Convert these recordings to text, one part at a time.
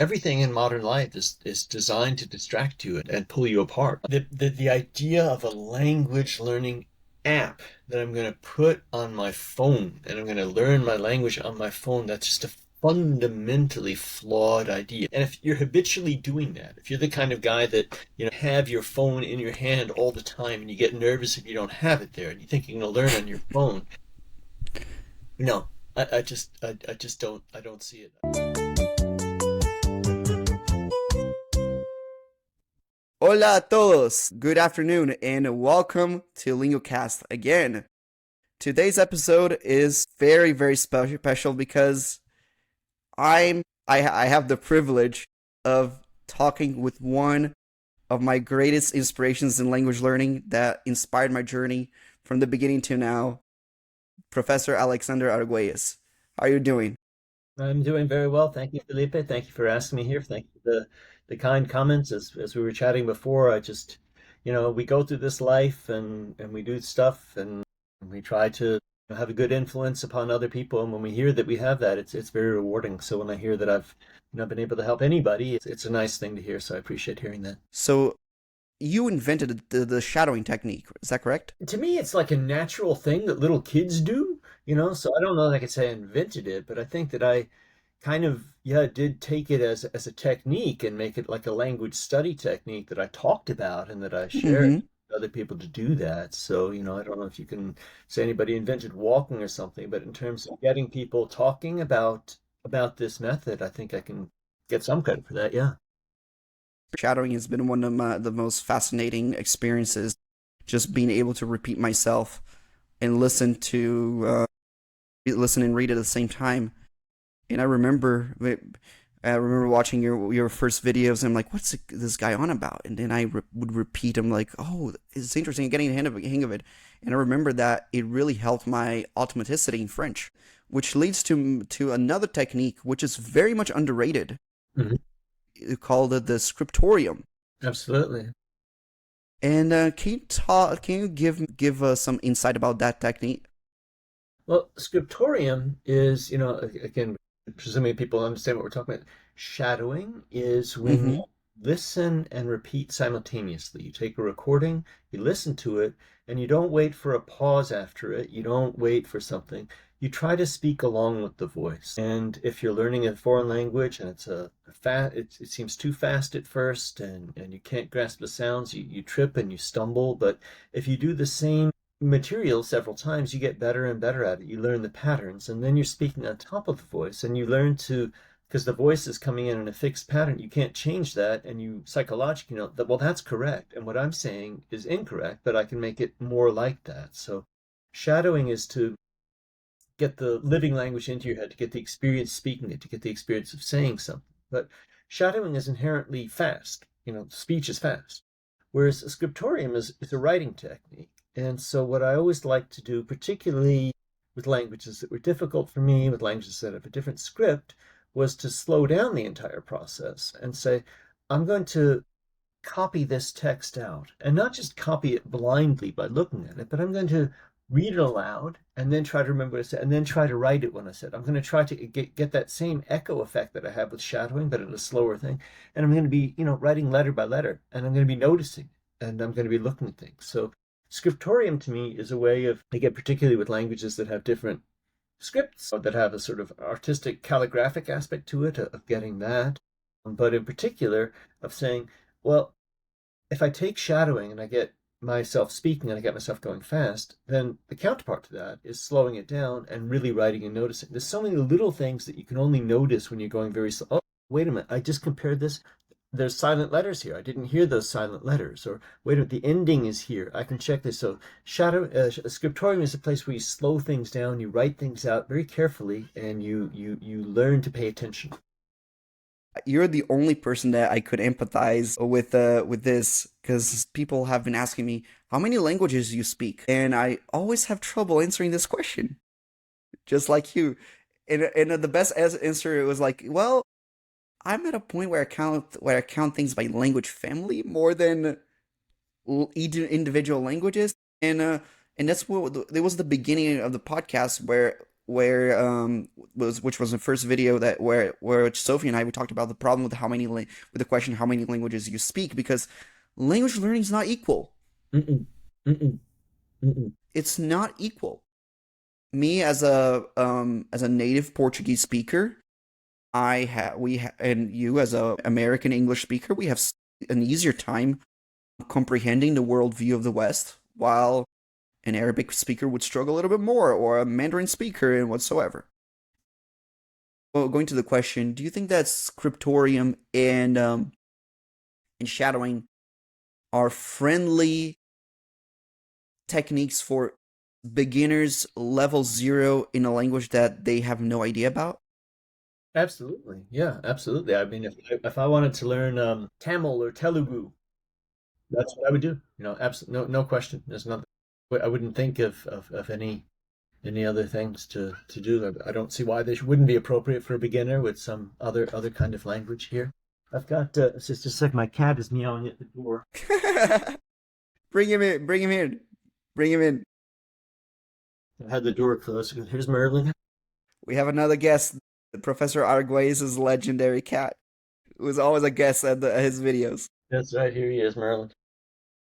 everything in modern life is designed to distract you and pull you apart. The idea of a language learning app that I'm going to put on my phone and I'm going to learn my language on my phone, that's just a fundamentally flawed idea. And if you're habitually doing that, if you're the kind of guy that, have your phone in your hand all the time and you get nervous if you don't have it there and you think you're going to learn on your phone, no, I don't see it. Hola a todos. Good afternoon and welcome to Lingucast again. Today's episode is very, very special because I have the privilege of talking with one of my greatest inspirations in language learning that inspired my journey from the beginning to now, Professor Alexander Arguelles. How are you doing? I'm doing very well. Thank you, Felipe. Thank you for asking me here. Thank you for the kind comments. As we were chatting before, I just, we go through this life and we do stuff and we try to have a good influence upon other people. And when we hear that we have that, it's very rewarding. So when I hear that I've, been able to help anybody, it's a nice thing to hear. So I appreciate hearing that. So, you invented the shadowing technique, is that correct? To me, it's like a natural thing that little kids do, so I don't know that I could say I invented it, but I think that I kind of, yeah, did take it as a technique and make it like a language study technique that I talked about and that I shared Mm-hmm. with other people to do that. So, I don't know if you can say anybody invented walking or something, but in terms of getting people talking about this method, I think I can get some credit for that, yeah. Shadowing has been one of the most fascinating experiences. Just being able to repeat myself and listen and read at the same time. And I remember watching your first videos. And I'm like, what's this guy on about? And then would repeat. I'm like, oh, it's interesting. Getting a hang of it. And I remember that it really helped my automaticity in French, which leads to another technique which is very much underrated, Mhm. called the Scriptorium. Absolutely. And can you give us some insight about that technique? Well, scriptorium is, again, presuming people understand what we're talking about, shadowing is when Mm-hmm. you listen and repeat simultaneously. You take a recording, you listen to it, and you don't wait for a pause after it. You don't wait for something. You try to speak along with the voice. And if you're learning a foreign language and it's it seems too fast at first and you can't grasp the sounds, you trip and you stumble. But if you do the same material several times, you get better and better at it. You learn the patterns, and then you're speaking on top of the voice, and you learn to, because the voice is coming in a fixed pattern, you can't change that, and you psychologically know that, well, that's correct, and what I'm saying is incorrect, but I can make it more like that. So shadowing is to get the living language into your head, to get the experience speaking it, to get the experience of saying something. But shadowing is inherently fast. Speech is fast. Whereas a scriptorium is a writing technique. And so what I always like to do, particularly with languages that were difficult for me, with languages that have a different script, was to slow down the entire process and say, I'm going to copy this text out and not just copy it blindly by looking at it, but I'm going to read it aloud and then try to remember what I said and then try to write it when I said. I'm going to try to get that same echo effect that I have with shadowing, but in a slower thing. And I'm going to be, writing letter by letter and I'm going to be noticing and I'm going to be looking at things. So scriptorium to me is a way of, again, particularly with languages that have different scripts that have a sort of artistic calligraphic aspect to it, of getting that. But in particular, of saying, well, if I take shadowing and I get myself speaking and I get myself going fast, then the counterpart to that is slowing it down and really writing and noticing. There's so many little things that you can only notice when you're going very slow. Oh, wait a minute, I just compared this. There's silent letters here. I didn't hear those silent letters. Or wait a minute, the ending is here. I can check this. So scriptorium is a place where you slow things down, you write things out very carefully, and you learn to pay attention. You're the only person that I could empathize with this, because people have been asking me how many languages you speak, and I always have trouble answering this question, just like you. And the best answer was like, well, I'm at a point where I count things by language family more than each individual languages, and that's what it was the beginning of the podcast, where where which was the first video that where Sophie and I we talked about the problem with with the question how many languages you speak, because language learning is not equal. Mm-mm. Mm-mm. Mm-mm. It's not equal. Me as a native Portuguese speaker, and you as a American English speaker, we have an easier time comprehending the worldview of the West, while an Arabic speaker would struggle a little bit more, or a Mandarin speaker and whatsoever. Well, going to the question, do you think that scriptorium and shadowing are friendly techniques for beginners level 0 in a language that they have no idea about? Absolutely. Yeah, absolutely. I mean, if I wanted to learn Tamil or Telugu, that's what I would do. Absolutely, no question. There's nothing. I wouldn't think of any other things to do. I don't see why this wouldn't be appropriate for a beginner with some other kind of language here. I've got it's just a sec. My cat is meowing at the door. Bring him in. Bring him in. Bring him in. I had the door closed. Here's Merlin. We have another guest, Professor Arguelles' legendary cat, who is always a guest at his videos. That's right. Here he is, Merlin.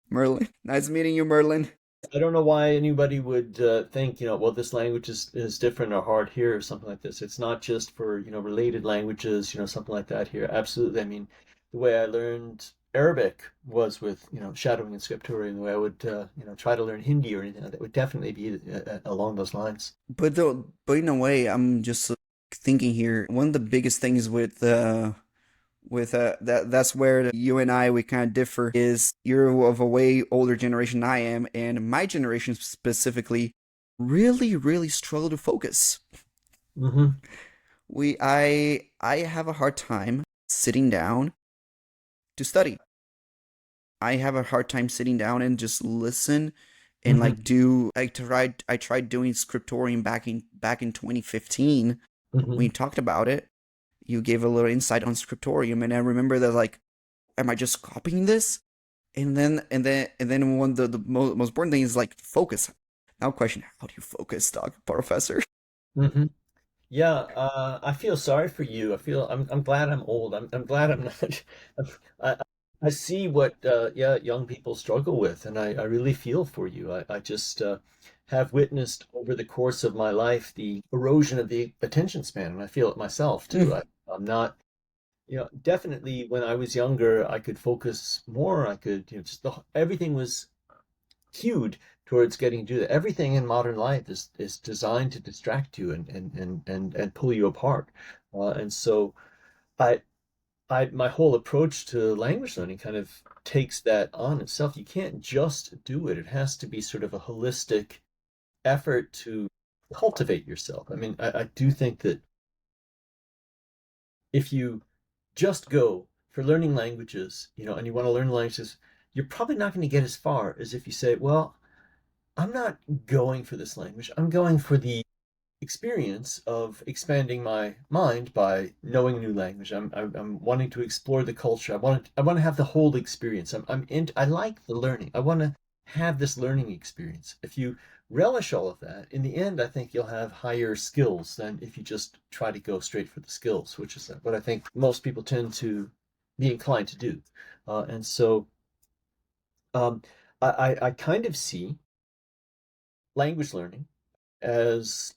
Merlin. Nice meeting you, Merlin. I don't know why anybody would think, well, this language is different or hard here or something like this. It's not just for, related languages, something like that here. Absolutely. I mean, the way I learned Arabic was with, shadowing and scriptorium. The way I would, try to learn Hindi or anything like that would definitely be along those lines. But in a way, I'm just thinking here. One of the biggest things that's where you and I we kind of differ, is you're of a way older generation than I am, and my generation specifically really struggle to focus. Mm-hmm. I have a hard time sitting down to study. I have a hard time sitting down and just listen and Mm-hmm. like do I tried doing scriptorium back in 2015 when Mm-hmm. you talked about it. You gave a little insight on scriptorium, and I remember that, like, am I just copying this? And then one the most important thing is like focus. Now question, how do you focus, Doc Professor? Mm-hmm. Yeah, I feel sorry for you. I'm glad I'm old. I'm glad I'm not. I I see what yeah, young people struggle with, and I really feel for you. I just have witnessed over the course of my life the erosion of the attention span, and I feel it myself too. I'm not, definitely when I was younger, I could focus more. I could, just everything was cued towards getting to do that. Everything in modern life is designed to distract you and pull you apart. And so I my whole approach to language learning kind of takes that on itself. You can't just do it. It has to be sort of a holistic effort to cultivate yourself. I mean, I do think that if you just go for learning languages, and you want to learn languages, you're probably not going to get as far as if you say, well, I'm not going for this language. I'm going for the experience of expanding my mind by knowing a new language. I'm wanting to explore the culture. I want to have the whole experience. I like the learning. I want to have this learning experience. If you relish all of that, in the end, I think you'll have higher skills than if you just try to go straight for the skills, which is what I think most people tend to be inclined to do. And so um, I kind of see language learning as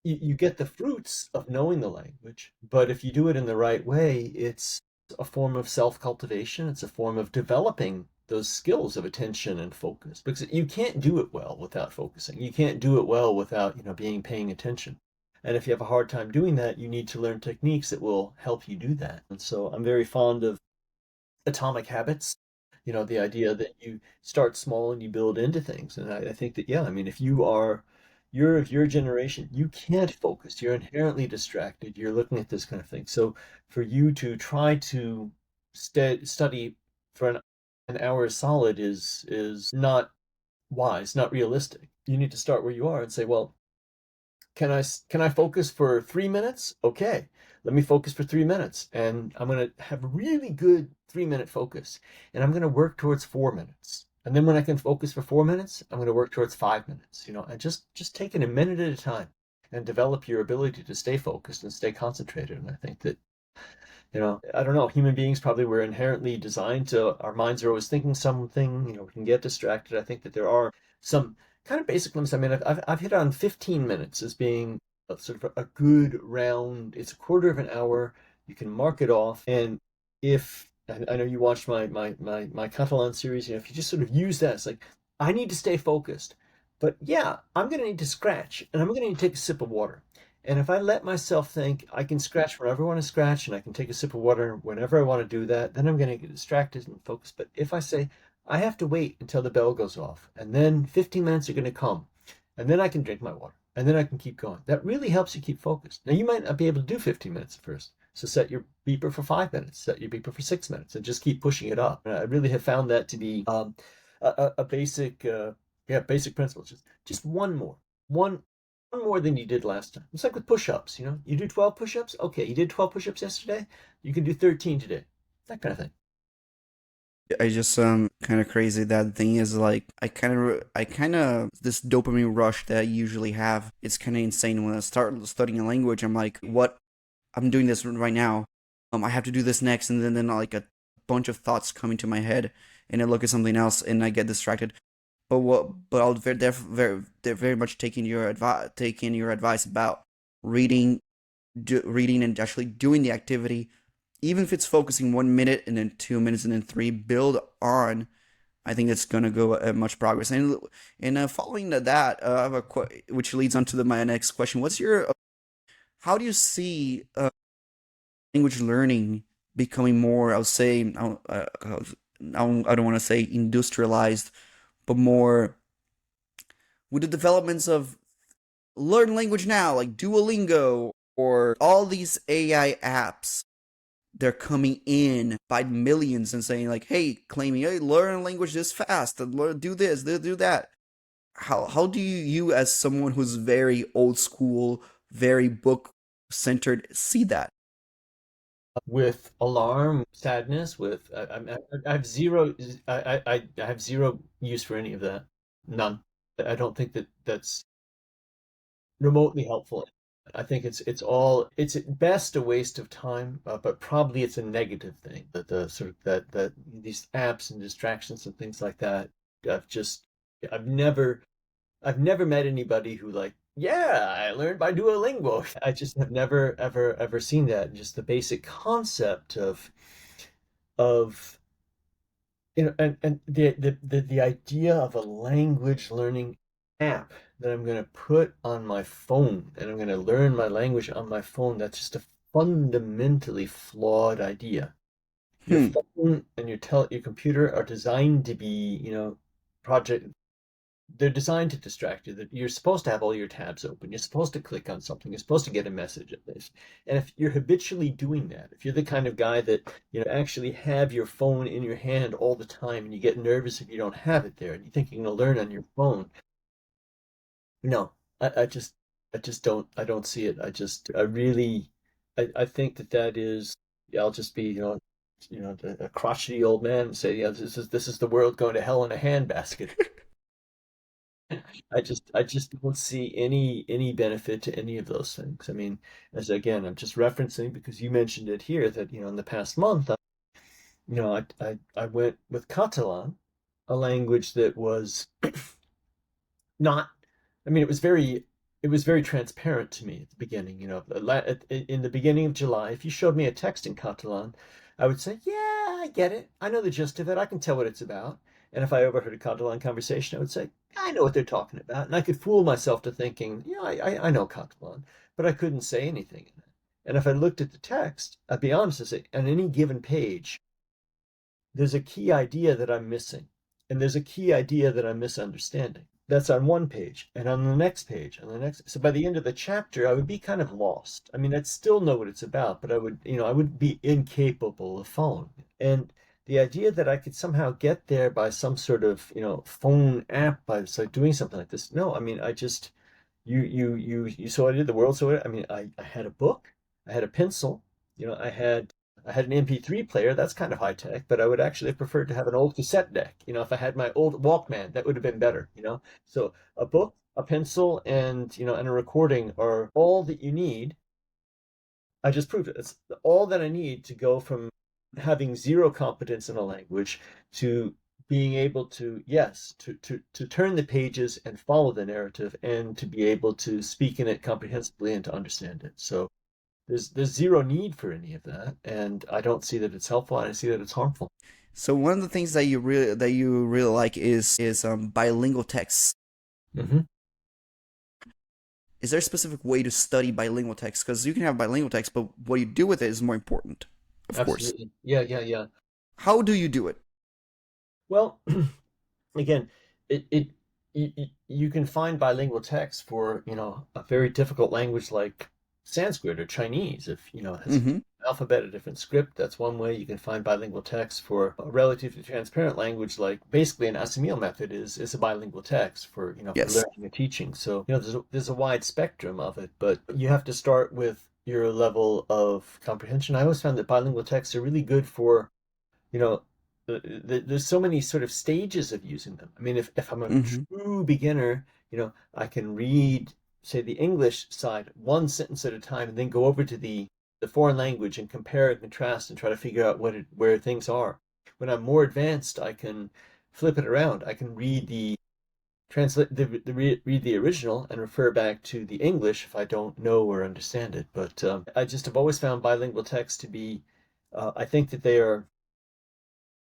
you get the fruits of knowing the language, but if you do it in the right way, it's a form of self-cultivation. It's a form of developing those skills of attention and focus, because you can't do it well without focusing. You can't do it well without, paying attention. And if you have a hard time doing that, you need to learn techniques that will help you do that. And so I'm very fond of atomic habits, the idea that you start small and you build into things. And I think that, yeah, I mean, if you're of your generation, you can't focus. You're inherently distracted. You're looking at this kind of thing. So for you to try to study for an hour solid is not wise, not realistic. You need to start where you are and say, well, can I focus for 3 minutes? Okay, let me focus for 3 minutes, and I'm gonna have a really good 3 minute focus, and I'm gonna work towards 4 minutes. And then when I can focus for 4 minutes, I'm going to work towards 5 minutes, and just take it a minute at a time and develop your ability to stay focused and stay concentrated. And I think that, I don't know, human beings probably were inherently designed to, our minds are always thinking something, we can get distracted. I think that there are some kind of basic limits. I mean, I've hit on 15 minutes as being sort of a good round, it's a quarter of an hour. You can mark it off. And if, I know you watched my Catalan series, if you just sort of use that, it's like, I need to stay focused. But yeah, I'm going to need to scratch and I'm going to need to take a sip of water. And if I let myself think I can scratch whenever I want to scratch and I can take a sip of water whenever I want to do that, then I'm going to get distracted and focused. But if I say I have to wait until the bell goes off and then 15 minutes are going to come and then I can drink my water and then I can keep going, that really helps you keep focused. Now, you might not be able to do 15 minutes at first. So set your beeper for 5 minutes, set your beeper for 6 minutes, and just keep pushing it up. And I really have found that to be a basic, basic principle. Just one more than you did last time. It's like with push-ups, you do 12 push-ups. Okay, you did 12 push-ups yesterday. You can do 13 today. That kind of thing. I just kind of crazy. That thing is like I kind of this dopamine rush that I usually have. It's kind of insane when I start studying a language. I'm like, what? I'm doing this right now. I have to do this next, and then like a bunch of thoughts come into my head, and I look at something else, and I get distracted. But I'll very much taking your advice about reading, reading and actually doing the activity, even if it's focusing 1 minute and then 2 minutes and then three, build on. I think it's gonna go much progress. And following that, I have which leads on to my next question. What's your how do you see language learning becoming more? I would say I don't want to say industrialized, but more with the developments of learn language now, like Duolingo or all these AI apps. They're coming in by millions and saying like, "Hey, claiming, hey, learn a language this fast and learn, do this, do that." How do you, as someone who's very old school, very book centered, see that? With alarm, sadness, with I have zero, I have zero use for any of that. None. I don't think that that's remotely helpful. I think it's at best a waste of time, but probably it's a negative thing that the sort of that these apps and distractions and things like that. I've just I've never I've never met anybody who like, yeah, I learned by Duolingo. I just have never ever seen that. Just the basic concept of and the idea of a language learning app that I'm going to put on my phone and I'm going to learn my language on my phone, that's just a fundamentally flawed idea. Your Hmm. phone and your computer are designed to be, project they're designed to distract you. That you're supposed to have all your tabs open. You're supposed to click on something. You're supposed to get a message at least. And if you're habitually doing that, if you're the kind of guy that actually have your phone in your hand all the time, and you get nervous if you don't have it there, and you think you're going to learn on your phone, no, I just don't see it. I really, I think that is. Yeah, I'll just be a crotchety old man and say, yeah, this is the world going to hell in a handbasket. I just don't see any benefit to any of those things. I mean, as again, I'm just referencing because you mentioned it here that, in the past month, I went with Catalan, a language that was not, I mean, it was very transparent to me at the beginning. In the beginning of July, if you showed me a text in Catalan, I would say, yeah, I get it. I know the gist of it. I can tell what it's about. And if I overheard a Catalan conversation, I would say, I know what they're talking about. And I could fool myself to thinking, yeah, I know Catalan, but I couldn't say anything in it. And if I looked at the text, I'd be honest and say, on any given page, there's a key idea that I'm missing, and there's a key idea that I'm misunderstanding. That's on one page, and on the next page, and the next. So by the end of the chapter, I would be kind of lost. I mean, I'd still know what it's about, but I would be incapable of following it. And the idea that I could somehow get there by some sort of, phone app by doing something like this. No, I mean, I just you saw what I did. The world saw it. I mean, I had a book, I had a pencil, I had I had an MP3 player, that's kind of high tech, but I would actually have preferred to have an old cassette deck. If I had my old Walkman, that would have been better. So a book, a pencil, and a recording are all that you need. I just proved it. It's all that I need to go from having zero competence in a language to being able to, yes, to turn the pages and follow the narrative and to be able to speak in it comprehensively and to understand it. So there's zero need for any of that, and I don't see that it's helpful, and I see that it's harmful. So one of the things that you really like is bilingual texts. Hmm. Is there a specific way to study bilingual text? Because you can have bilingual text, but what you do with it is more important, of course. Absolutely. Yeah, yeah, yeah. How do you do it? Well, again, it you can find bilingual text for, a very difficult language like Sanskrit or Chinese. If, it has a Mm-hmm. different alphabet, a different script, that's one way. You can find bilingual text for a relatively transparent language like basically an Assamese method is a bilingual text for Yes. learning and teaching. So, there's a wide spectrum of it, but you have to start with your level of comprehension. I always found that bilingual texts are really good for you know, there's so many sort of stages of using them. I mean, if I'm a Mm-hmm. true beginner, I can read, say, the English side one sentence at a time and then go over to the foreign language and compare and contrast and try to figure out where things are. When I'm more advanced, I can flip it around. I can read the original and refer back to the English if I don't know or understand it. But I just have always found bilingual text to be, I think that they are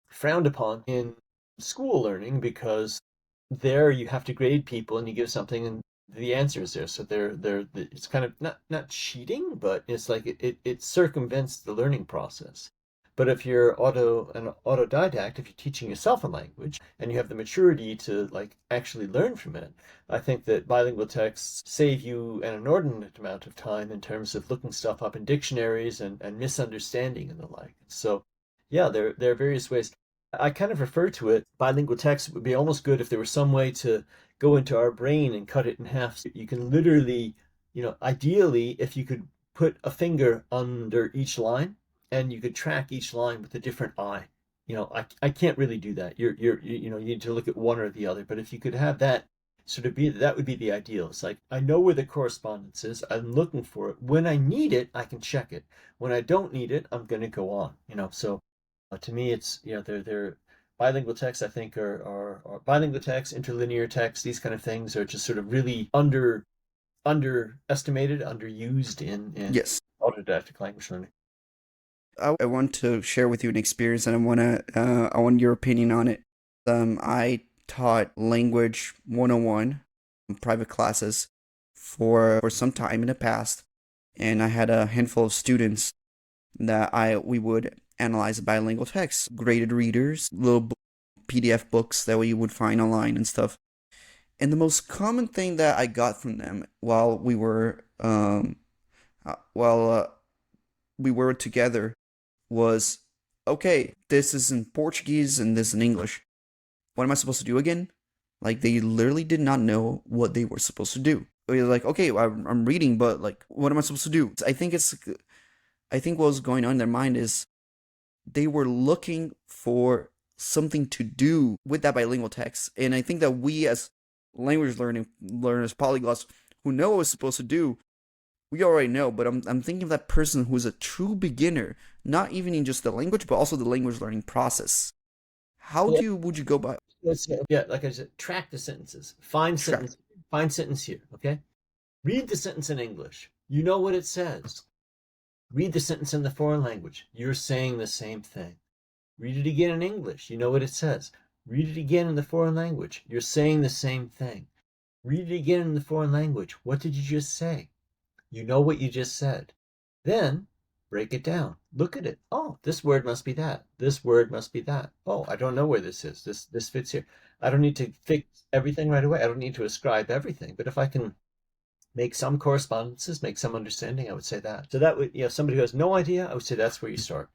frowned upon in school learning because there you have to grade people and you give something and the answer is there. So it's kind of not cheating, but it's like it circumvents the learning process. But if you're an autodidact, if you're teaching yourself a language and you have the maturity to like actually learn from it, I think that bilingual texts save you an inordinate amount of time in terms of looking stuff up in dictionaries and misunderstanding and the like. So yeah, there are various ways. I kind of refer to it, bilingual text would be almost good if there was some way to go into our brain and cut it in half. So you can literally, ideally, if you could put a finger under each line and you could track each line with a different eye. I can't really do that. You need to look at one or the other. But if you could have that sort of that would be the ideal. It's like I know where the correspondence is. I'm looking for it. When I need it, I can check it. When I don't need it, I'm going to go on. So to me, it's they're bilingual texts. I think are bilingual text, interlinear text. These kind of things are just sort of really underestimated, underused in Yes. autodidactic language learning. I want to share with you an experience, and I want your opinion on it. I taught language 101 in private classes for some time in the past, and I had a handful of students that we would analyze bilingual texts, graded readers, little PDF books that we would find online and stuff. And the most common thing that I got from them while we were together was, okay, this is in Portuguese and this in English. What am I supposed to do again? Like, they literally did not know what they were supposed to do. They're like, okay, I'm reading, but like, what am I supposed to do? I think what was going on in their mind is they were looking for something to do with that bilingual text. And I think that we as language learners, polyglots, who know what we're supposed to do, we already know, but I'm thinking of that person who's a true beginner, not even in just the language, but also the language learning process. How Yeah, would you go by yeah, like I said, track the sentences. Find track? sentence, find sentence here. Okay, read the sentence in English. You know what it says. Read the sentence in the foreign language. You're saying the same thing. Read it again in English. You know what it says. Read it again in the foreign language. You're saying the same thing. Read it again in the foreign language. What did you just say? You know what you just said. Then break it down. Look at it. Oh, this word must be that. This word must be that. Oh, I don't know where this is. This fits here. I don't need to fix everything right away. I don't need to ascribe everything. But if I can make some correspondences, make some understanding, I would say that. So that would, somebody who has no idea, I would say that's where you start.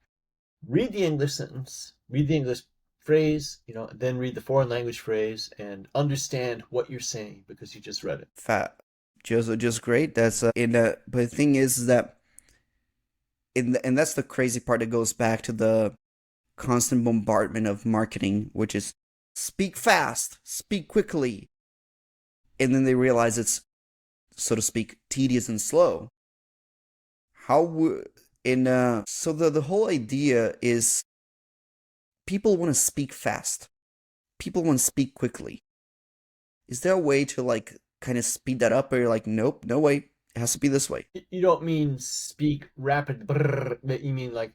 Read the English sentence, read the English phrase, then read the foreign language phrase and understand what you're saying because you just read it. Fat, just great. That's in But the thing is that And that's the crazy part that goes back to the constant bombardment of marketing, which is speak fast, speak quickly, and then they realize it's, so to speak, tedious and slow. How would in So the whole idea is people want to speak fast. People want to speak quickly. Is there a way to like kind of speed that up, or you're like, nope, no way, it has to be this way? You don't mean speak rapid, brrr, but you mean like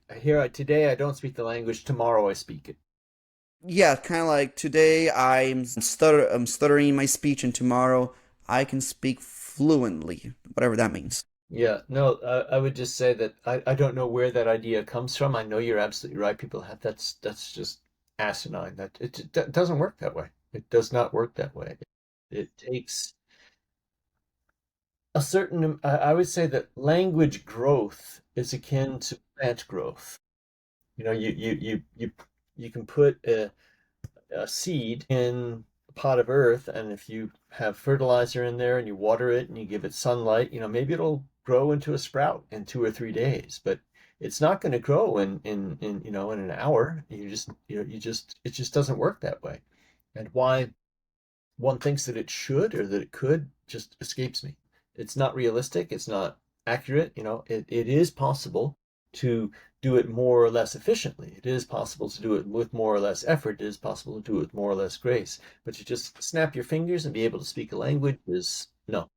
today I don't speak the language, tomorrow I speak it. Yeah, kind of like today I'm stuttering my speech, and tomorrow I can speak fluently, whatever that means. Yeah, no, I would just say that I don't know where that idea comes from. I know you're absolutely right. People have that's just asinine. That doesn't work that way. It does not work that way. It takes a certain, I would say that language growth is akin to plant growth. You know, you can put a seed in a pot of earth, and if you have fertilizer in there and you water it and you give it sunlight, maybe it'll grow into a sprout in 2 or 3 days, but it's not going to grow in an hour. It just doesn't work that way. And why one thinks that it should or that it could just escapes me. It's not realistic. It's not accurate. It is possible to do it more or less efficiently. It is possible to do it with more or less effort. It is possible to do it with more or less grace. But to just snap your fingers and be able to speak a language is no.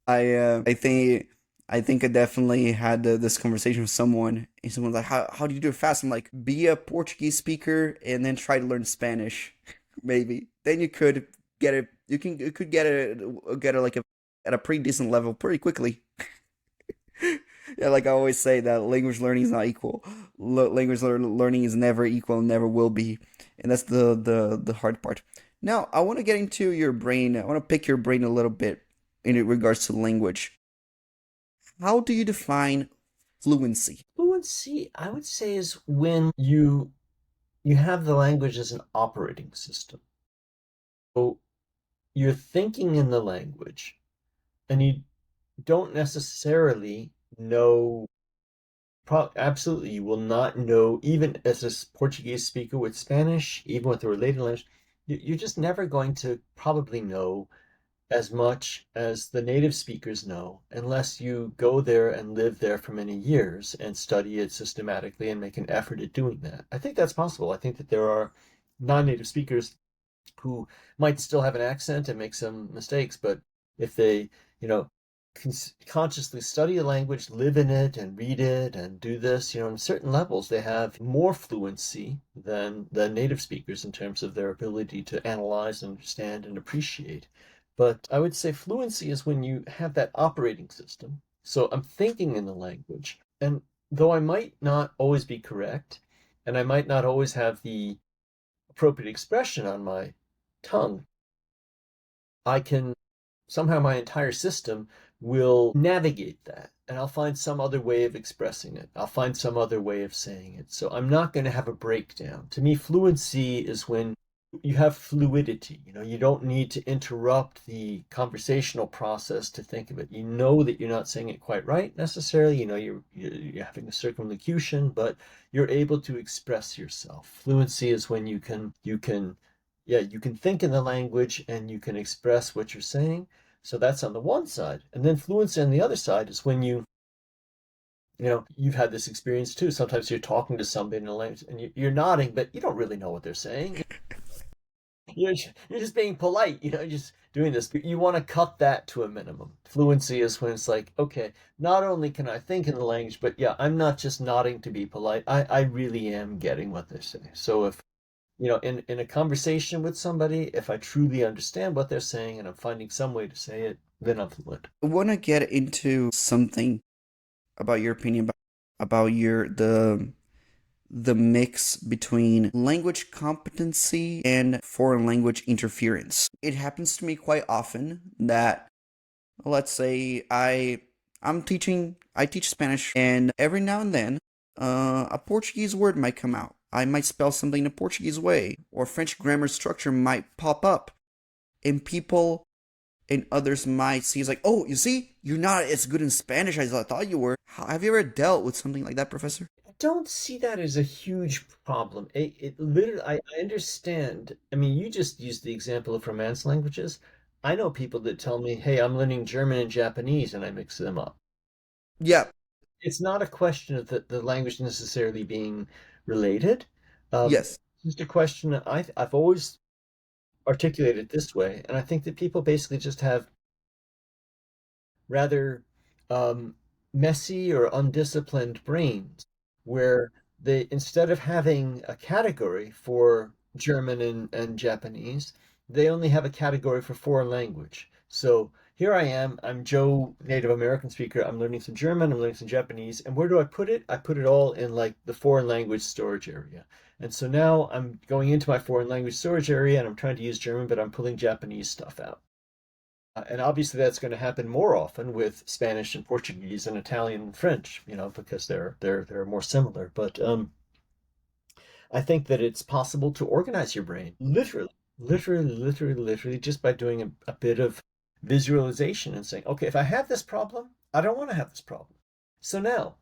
I think I definitely had this conversation with someone, and someone's like, "How do you do it fast?" I'm like, "Be a Portuguese speaker and then try to learn Spanish, maybe. Then you could get it. You could get it like at a pretty decent level pretty quickly." Yeah, like I always say that language learning is not equal. Learning is never equal and never will be, and that's the hard part. Now, I want to get into your brain. I want to pick your brain a little bit in regards to language. How do you define fluency? Fluency, I would say, is when you have the language as an operating system. So you're thinking in the language, and you don't necessarily know. Absolutely, you will not know, even as a Portuguese speaker with Spanish, even with a related language, you're just never going to probably know as much as the native speakers know unless you go there and live there for many years and study it systematically and make an effort at doing that. I think that's possible. I think that there are non-native speakers who might still have an accent and make some mistakes, but if they, you know, consciously study a language, live in it, and read it, and do this, on certain levels, they have more fluency than the native speakers in terms of their ability to analyze, understand, and appreciate. But I would say fluency is when you have that operating system. So I'm thinking in the language, and though I might not always be correct, and I might not always have the appropriate expression on my tongue, I can somehow my entire system will navigate that, and I'll find some other way of expressing it. I'll find some other way of saying it. So I'm not going to have a breakdown. To me, fluency is when you have fluidity. You don't need to interrupt the conversational process to think of it. You know that you're not saying it quite right necessarily. You're having a circumlocution, but you're able to express yourself. Fluency is when you can think in the language and you can express what you're saying. So that's on the one side. And then fluency on the other side is when you've had this experience too. Sometimes you're talking to somebody in a language and you're nodding, but you don't really know what they're saying. You're just being polite, just doing this. But you want to cut that to a minimum. Fluency is when it's like, okay, not only can I think in the language, but yeah, I'm not just nodding to be polite. I really am getting what they're saying. So if in a conversation with somebody, if I truly understand what they're saying and I'm finding some way to say it, then I'm fluent. I want to get into something about your opinion about the mix between language competency and foreign language interference. It happens to me quite often that, let's say, I teach Spanish, and every now and then a Portuguese word might come out. I might spell something in a Portuguese way, or French grammar structure might pop up, and people and others might see it's like, oh, you see, you're not as good in Spanish as I thought you were. Have you ever dealt with something like that, Professor? I don't see that as a huge problem. It literally, I understand. I mean, you just used the example of Romance languages. I know people that tell me, hey, I'm learning German and Japanese, and I mix them up. Yeah. It's not a question of the language necessarily being related. Yes. It's just a question I've always articulated this way, and I think that people basically just have rather um, messy or undisciplined brains, where they, instead of having a category for German and Japanese, they only have a category for foreign language. So here I am, I'm Joe, Native American speaker. I'm learning some German, I'm learning some Japanese. And where do I put it? I put it all in like the foreign language storage area. And so now I'm going into my foreign language storage area and I'm trying to use German, but I'm pulling Japanese stuff out. And obviously that's going to happen more often with Spanish and Portuguese and Italian and French, because they're more similar. But I think that it's possible to organize your brain literally just by doing a bit of visualization and saying, okay, if I have this problem, I don't want to have this problem. So now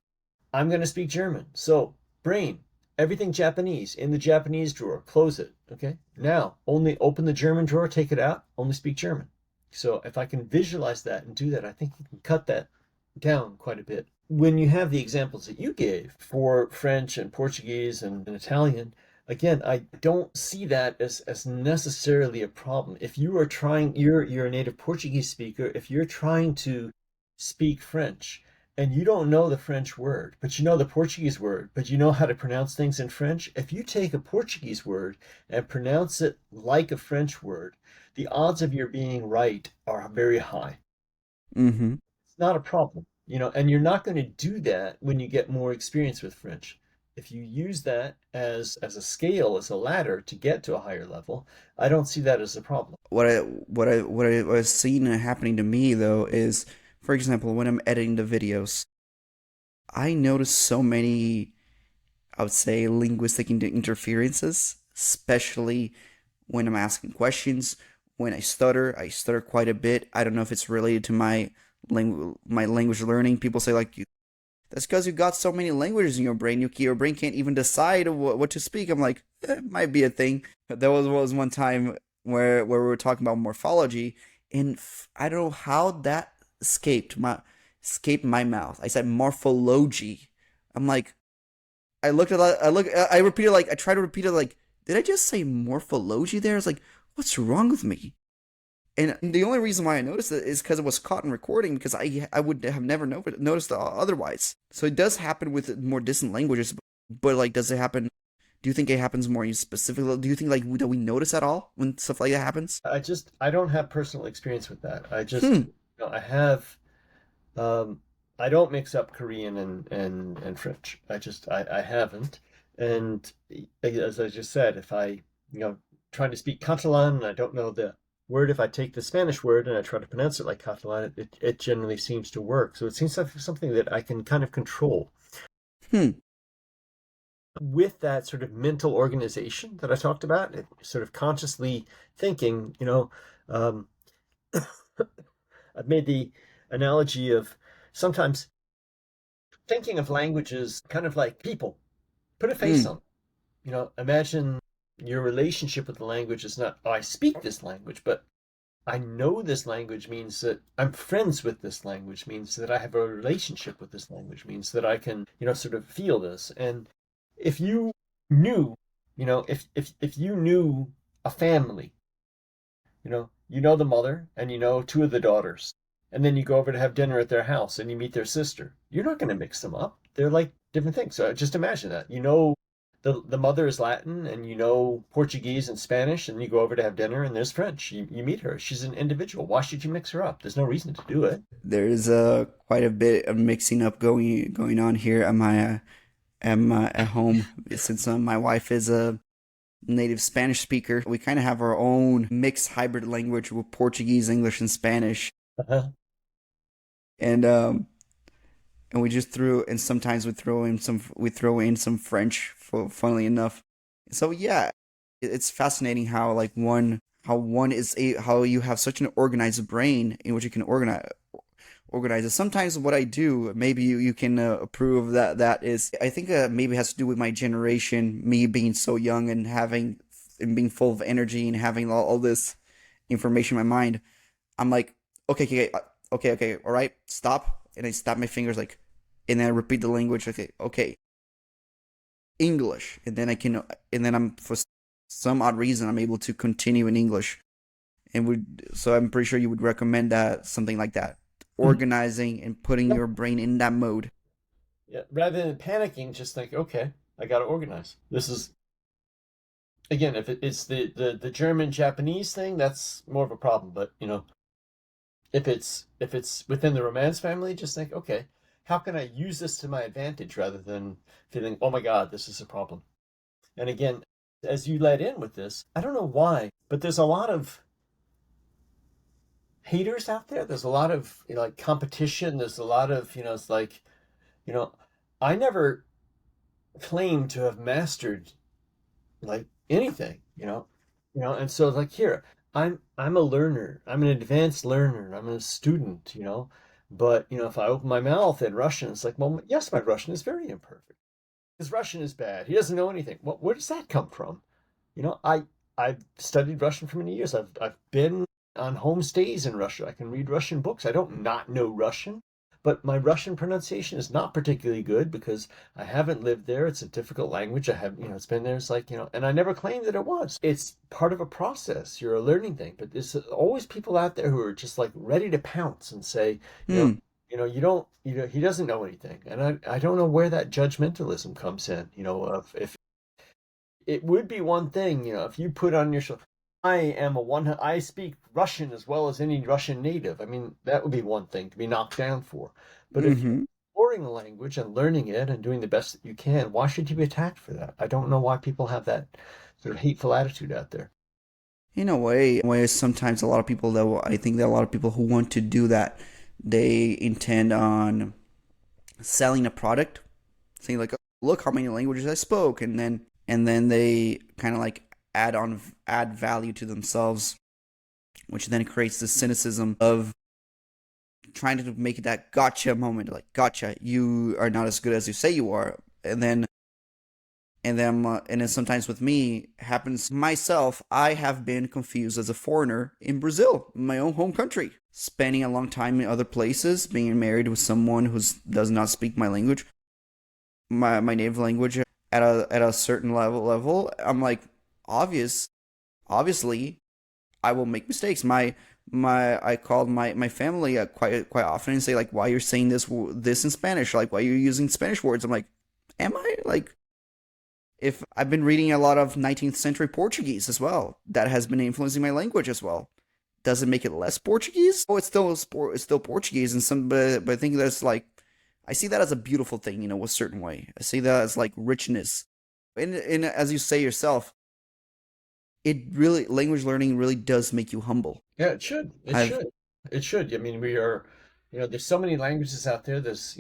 I'm going to speak German. So brain, everything Japanese in the Japanese drawer, close it. Okay. Now only open the German drawer, take it out, only speak German. So if I can visualize that and do that, I think you can cut that down quite a bit. When you have the examples that you gave for French and Portuguese and Italian, again, I don't see that as necessarily a problem. If you are trying, you're a native Portuguese speaker, if you're trying to speak French and you don't know the French word, but you know the Portuguese word, but you know how to pronounce things in French, if you take a Portuguese word and pronounce it like a French word, the odds of your being right are very high. Mm-hmm. It's not a problem, and you're not going to do that when you get more experience with French. If you use that as a scale, as a ladder to get to a higher level, I don't see that as a problem. What I was seeing happening to me though is, for example, when I'm editing the videos, I notice so many, I would say, linguistic interferences, especially when I'm asking questions. When I stutter quite a bit. I don't know if it's related to my language learning. People say like, that's because you got so many languages in your brain. Your brain can't even decide what to speak. I'm like, it might be a thing. There was one time where we were talking about morphology, and I don't know how that escaped my mouth. I said morphology. I'm like, I repeated, like, I tried to repeat it, like, did I just say morphology there? It's like, what's wrong with me? And the only reason why I noticed it is because it was caught in recording, because I would have never noticed otherwise. So it does happen with more distant languages, but like, does it happen? Do you think it happens more specifically? Do you think like that we notice at all when stuff like that happens? I don't have personal experience with that. Hmm. I have Um, I don't mix up Korean and French. I haven't. And as I just said, if I, trying to speak Catalan and I don't know the word, if I take the Spanish word and I try to pronounce it like Catalan, it generally seems to work. So it seems like something that I can kind of control. Hmm. With that sort of mental organization that I talked about, sort of consciously thinking, um, I've made the analogy of sometimes thinking of languages kind of like people. Put a face Hmm. on. Imagine your relationship with the language is not, oh, I speak this language, but I know this language means that I'm friends with this language, means that I have a relationship with this language, means that I can, sort of feel this. And if you knew, if you knew a family, you know the mother and you know two of the daughters, and then you go over to have dinner at their house and you meet their sister. You're not going to mix them up. They're like different things. So just imagine that. The mother is Latin and you know Portuguese and Spanish, and you go over to have dinner and there's French. You meet her. She's an individual. Why should you mix her up? There's no reason to do it. There is quite a bit of mixing up going on here at home, since my wife is a native Spanish speaker. We kind of have our own mixed hybrid language with Portuguese, English, and Spanish, Uh-huh. and we just threw, and sometimes we throw in some French, funnily enough. So yeah, it's fascinating how like how you have such an organized brain in which you can organize it. Sometimes what I do, maybe you can approve that is, I think maybe it has to do with my generation, me being so young and having and being full of energy and having all this information in my mind. I'm like, okay, okay, okay, all right, stop, and I snap my fingers like, and then I repeat the language. Okay, okay, English, and then I can, and then I'm for some odd reason I'm able to continue in English, and would so I'm pretty sure you would recommend that something like that, Mhm. organizing and putting Yeah. your brain in that mode. Yeah. Rather than panicking, just think, okay, I got to organize. This is again, if it's the German Japanese thing, that's more of a problem. But if it's within the Romance family, just think, okay, how can I use this to my advantage rather than feeling, oh my God, this is a problem. And again, as you led in with this, I don't know why, but there's a lot of haters out there. There's a lot of like competition. There's a lot of it's like you know, I never claim to have mastered like anything, and so like here, I'm a learner. I'm an advanced learner. I'm a student, but if I open my mouth in Russian, it's like, well, yes, my Russian is very imperfect. His Russian is bad. He doesn't know anything. Well, where does that come from? I've studied Russian for many years. I've been on home stays in Russia. I can read Russian books. I don't not know Russian, but my Russian pronunciation is not particularly good because I haven't lived there. It's a difficult language. I have, it's been there. It's like, and I never claimed that it was. It's part of a process. You're a learning thing, but there's always people out there who are just like ready to pounce and say, Hmm. you don't, he doesn't know anything. And I don't know where that judgmentalism comes in, of if it would be one thing, if you put on your show, I speak Russian as well as any Russian native. I mean, that would be one thing to be knocked down for. But if you're Mm-hmm. exploring a language and learning it and doing the best that you can, why should you be attacked for that? I don't know why people have that sort of hateful attitude out there. In a way, sometimes a lot of people though, I think that a lot of people who want to do that, they intend on selling a product, saying like, look how many languages I spoke, and then they kind of like add value to themselves, which then creates the cynicism of trying to make it that gotcha moment, like gotcha, you are not as good as you say you are, and then sometimes with me happens myself. I have been confused as a foreigner in Brazil, my own home country, spending a long time in other places, being married with someone who does not speak my language, my native language at a certain level. I'm like, obvious obviously I will make mistakes. My I called my family quite often and say like, why you're saying this in Spanish, like why you're using Spanish words. I'm like, am I like, if I've been reading a lot of 19th century Portuguese as well, that has been influencing my language as well. Does it make it less Portuguese? Oh, it's still Portuguese, and but I think that's like, I see that as a beautiful thing, a certain way. I see that as like richness, and as you say yourself, it really, language learning really does make you humble. Yeah, it should. It I've should. It should. I mean, we are, there's so many languages out there. There's,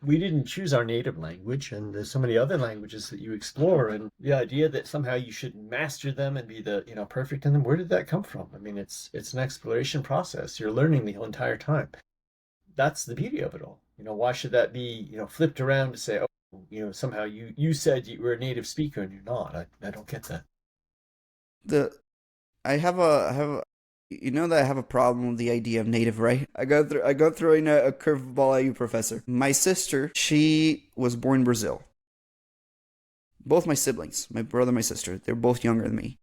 we didn't choose our native language, and there's so many other languages that you explore. And the idea that somehow you should master them and be the, perfect in them, where did that come from? I mean, it's an exploration process. You're learning the whole entire time. That's the beauty of it all. Why should that be, flipped around to say, oh, somehow you said you were a native speaker and you're not. I don't get that. the I have that I have a problem with the idea of native, right? I go throwing a curveball at you, Professor. My sister, she was born in Brazil. Both my siblings, my brother, my sister, they're both younger than me.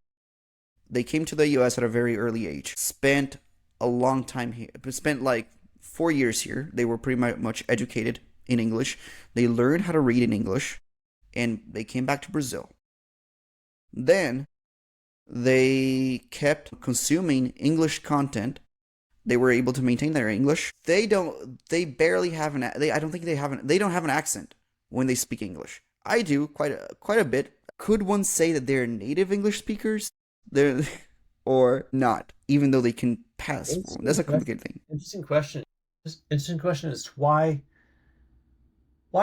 They came to the US at a very early age. Spent a long time here. Spent like 4 years here. They were pretty much educated in English. They learned how to read in English, and they came back to Brazil. Then they kept consuming English content. They were able to maintain their English. They barely have I don't think they don't have an accent when they speak English. I do quite a bit. Could one say that they're native English speakers? They're or not, even though they can pass for one. That's Interesting a question. complicated thing. Interesting question. Interesting question is why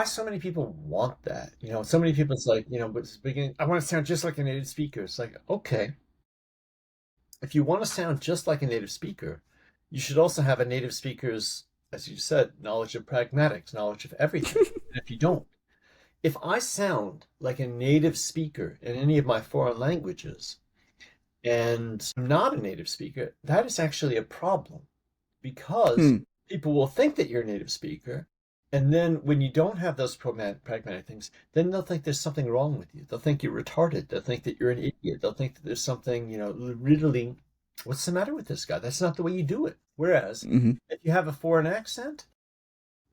so many people want that? So many people it's like, but speaking, I want to sound just like a native speaker. It's like, okay, if you want to sound just like a native speaker, you should also have a native speaker's as you said, knowledge of pragmatics, knowledge of everything. And if you don't, if I sound like a native speaker in any of my foreign languages and I'm not a native speaker, that is actually a problem because Hmm. people will think that you're a native speaker. And then when you don't have those pragmatic things, then they'll think there's something wrong with you. They'll think you're retarded. They'll think that you're an idiot. They'll think that there's something, really, what's the matter with this guy? That's not the way you do it. Whereas Hmm. if you have a foreign accent,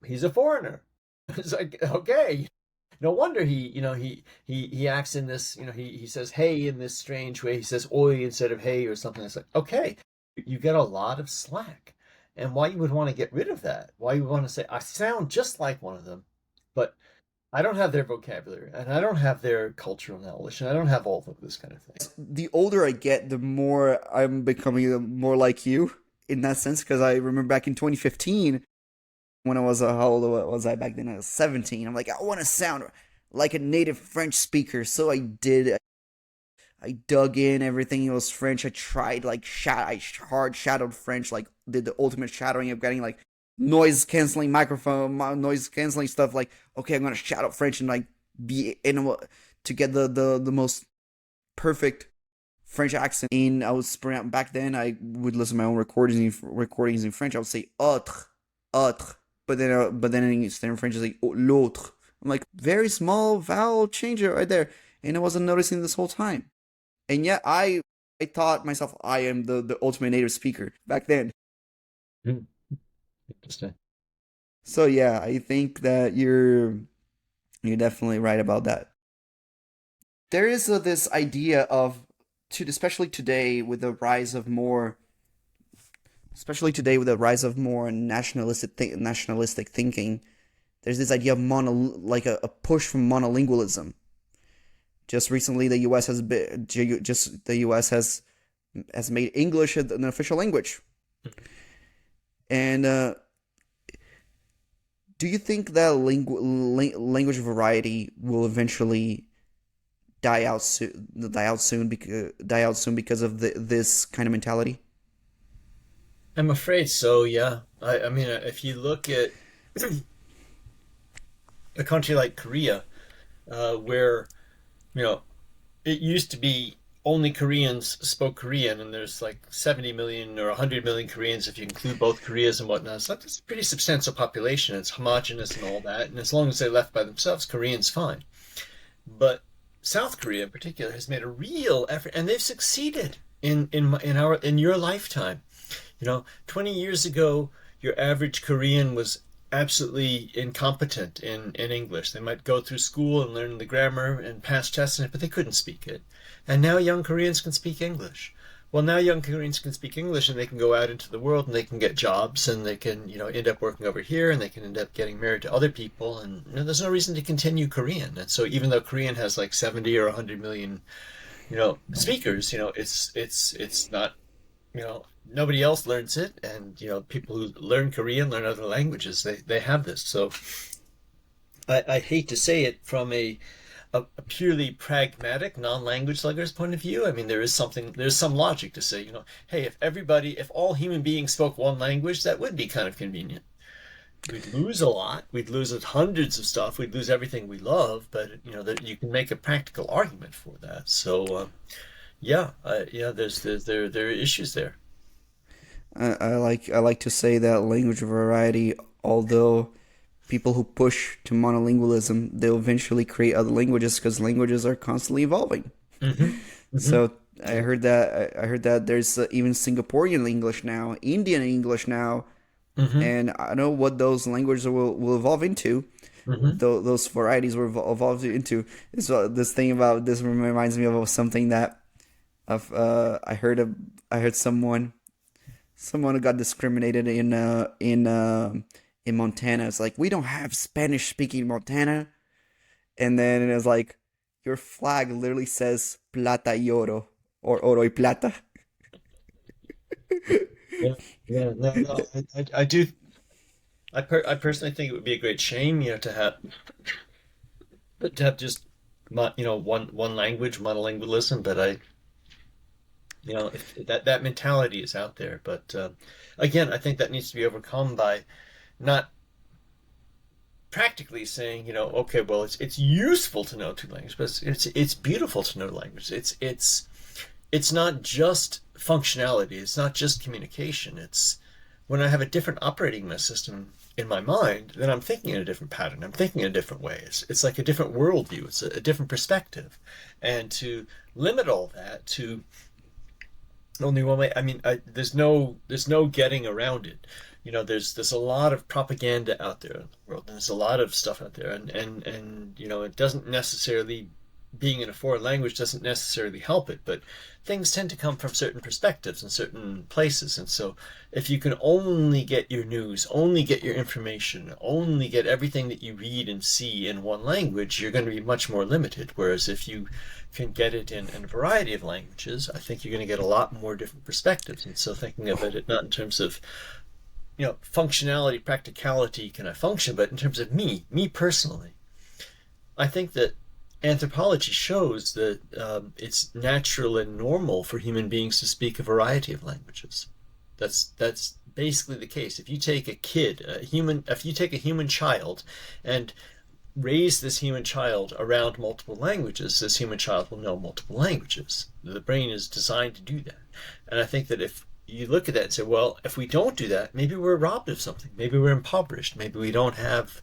he's a foreigner. It's like, okay, no wonder he acts in this, he says hey in this strange way. He says oi instead of hey or something. It's like, okay, you get a lot of slack. And why you would want to get rid of that? Why you would want to say, I sound just like one of them, but I don't have their vocabulary and I don't have their cultural knowledge and I don't have all of this kind of thing. The older I get, the more I'm becoming more like you in that sense. Because I remember back in 2015, when I was how old was I back then? I was 17. I'm like, I want to sound like a native French speaker, so I did. I dug in everything. It was French. I tried like I hard shadowed French, like did the ultimate shadowing of getting like noise canceling microphone, noise canceling stuff. Like, okay, I'm gonna shadow French and like be in to get the most perfect French accent. And I was back then. I would listen to my own recordings in French. I would say autre, autre, but then in French it's like l'autre. I'm like, very small vowel change right there, and I wasn't noticing this whole time. And yet I thought myself I am the ultimate native speaker back then. Hmm, interesting. So yeah, I think that you're definitely right about that. There is this idea of especially today with the rise of more especially today with the rise of more nationalistic thinking. There's this idea of like a push from monolingualism. Just recently, the U.S. has made English an official language. And do you think that language variety will eventually die out soon because of this kind of mentality? I'm afraid so, yeah. I mean, if you look at a country like Korea, where, you know, it used to be only Koreans spoke Korean, and there's like 70 million or 100 million Koreans if you include both Koreas and whatnot. So that's a pretty substantial population. It's homogenous and all that. And as long as they're left by themselves, Korean's fine. But South Korea in particular has made a real effort, and they've succeeded in your lifetime. 20 years ago, your average Korean was absolutely incompetent in English. They might go through school and learn the grammar and pass tests in it, but they couldn't speak it. And now young Koreans can speak English. Well, now young Koreans can speak English and they can go out into the world and they can get jobs and they can, end up working over here and they can end up getting married to other people. And there's no reason to continue Korean. And so even though Korean has like 70 or 100 million, speakers, it's not, nobody else learns it. And, people who learn Korean, learn other languages, they have this. So I hate to say it from a purely pragmatic non-language learner's point of view. I mean, there's some logic to say, hey, if all human beings spoke one language, that would be kind of convenient. We'd lose a lot. We'd lose hundreds of stuff. We'd lose everything we love, but that you can make a practical argument for that. So, yeah, there are issues there. I like to say that language variety, although people who push to monolingualism, they'll eventually create other languages because languages are constantly evolving. Hmm. Hmm. So I heard that there's even Singaporean English now, Indian English now, Hmm. and I don't know what those languages will evolve into. Hmm. Those varieties will evolve into. So this thing about this reminds me of something that of I heard someone who got discriminated in Montana. It's like, we don't have Spanish speaking Montana, and then it was like, your flag literally says plata y oro, or oro y plata. Yeah, yeah, no, I do. I personally think it would be a great shame, to have just, one language, monolingualism. But if that mentality is out there. But again, I think that needs to be overcome by not practically saying, okay, well, it's useful to know two languages, but it's beautiful to know language. It's not just functionality. It's not just communication. It's when I have a different operating system in my mind, then I'm thinking in a different pattern. I'm thinking in a different way. It's like a different worldview. It's a different perspective. And to limit all that to only one way, I mean, there's no getting around it. There's a lot of propaganda out there in the world, and there's a lot of stuff out there, and it doesn't necessarily being in a foreign language doesn't necessarily help it, but things tend to come from certain perspectives and certain places. And so if you can only get your news, only get your information, only get everything that you read and see in one language, you're going to be much more limited. Whereas if you can get it in a variety of languages, I think you're going to get a lot more different perspectives. And so thinking of it not in terms of functionality, practicality, can I function, but in terms of me personally, I think that anthropology shows that it's natural and normal for human beings to speak a variety of languages. That's basically the case. If you take if you take a human child and raise this human child around multiple languages, this human child will know multiple languages. The brain is designed to do that. And I think that if you look at that and say, well, if we don't do that, maybe we're robbed of something. Maybe we're impoverished. Maybe we don't have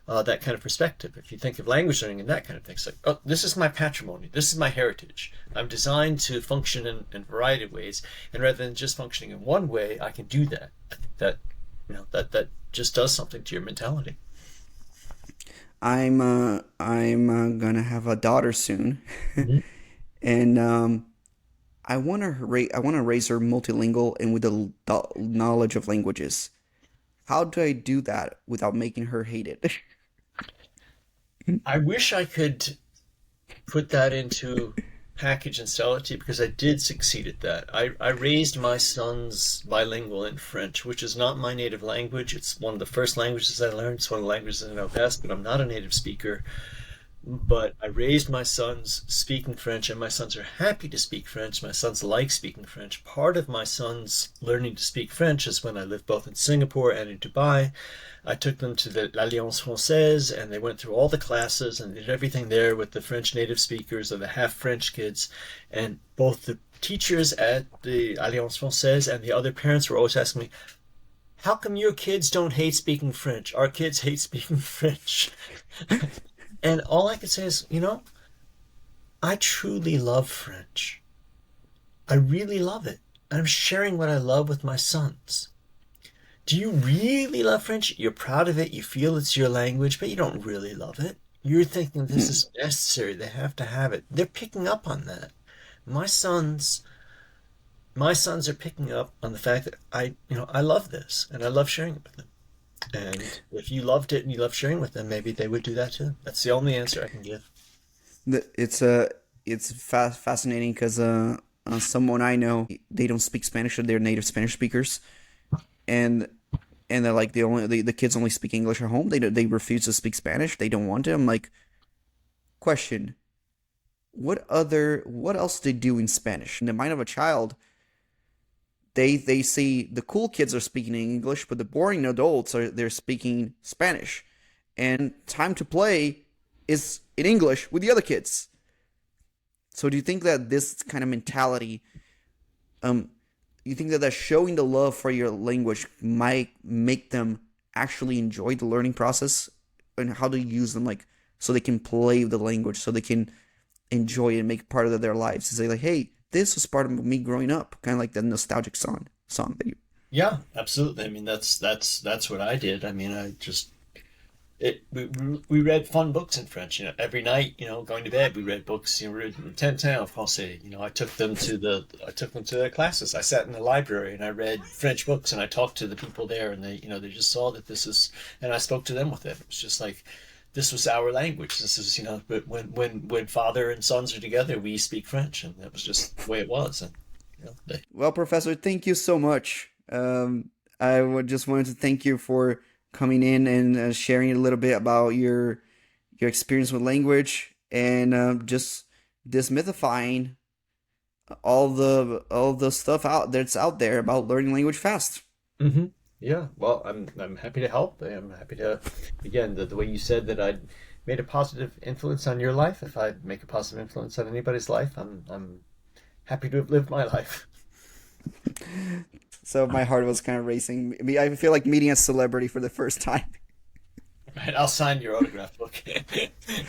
that kind of perspective. If you think of language learning and that kind of thing, it's like, oh, this is my patrimony. This is my heritage. I'm designed to function in a variety of ways. And rather than just functioning in one way, I can do that. I think that, that just does something to your mentality. I'm gonna have a daughter soon, Mm-hmm. and I want to raise her multilingual and with the knowledge of languages. How do I do that without making her hate it? I wish I could put that into package and sell it to you because I did succeed at that. I raised my sons bilingual in French, which is not my native language. It's one of the first languages I learned. It's one of the languages I know best, but I'm not a native speaker. But I raised my sons speaking French, and my sons are happy to speak French. My sons like speaking French. Part of my sons learning to speak French is when I lived both in Singapore and in Dubai. I took them to the l'Alliance Française, and they went through all the classes and did everything there with the French native speakers or the half French kids. And both the teachers at the Alliance Française and the other parents were always asking me, how come your kids don't hate speaking French? Our kids hate speaking French. And all I could say is, I truly love French. I really love it. And I'm sharing what I love with my sons. Do you really love French? You're proud of it. You feel it's your language, but you don't really love it. You're thinking this is necessary. They have to have it. They're picking up on that. My sons, my sons are picking up on the fact that I love this and I love sharing it with them. And if you loved it and you love sharing with them, maybe they would do that too. That's the only answer I can give. It's fascinating because someone I know, they don't speak Spanish, or they're native Spanish speakers, and they're like, the kids only speak English at home. They refuse to speak Spanish. They don't want to. I'm like, question: what else do they do in Spanish? In the mind of a child, they see the cool kids are speaking English, but the boring adults they're speaking Spanish, and time to play is in English with the other kids. So do you think that this kind of mentality, you think that showing the love for your language might make them actually enjoy the learning process, and how to use them, like, so they can play with the language, so they can enjoy it and make part of their lives? To say like, hey, this was part of me growing up, kind of like the nostalgic song that you. Yeah, absolutely. I mean, that's what I did. I mean, we read fun books in French. Every night, going to bed, we read books. We read Tintin en français. I took them to their classes. I sat in the library and I read French books and I talked to the people there, and they just saw that this is, and I spoke to them with it. It was just like, this was our language. This is, but when father and sons are together, we speak French, and that was just the way it was. And Well, Professor, thank you so much. I would just wanted to thank you for coming in and sharing a little bit about your experience with language, and just demythifying all the stuff out that's out there about learning language fast. hmm Yeah, well, I'm happy to help. I'm happy to, again, the way you said that I'd made a positive influence on your life. If I make a positive influence on anybody's life, I'm happy to have lived my life. So my heart was kind of racing. I feel like meeting a celebrity for the first time. Right, I'll sign your autograph book.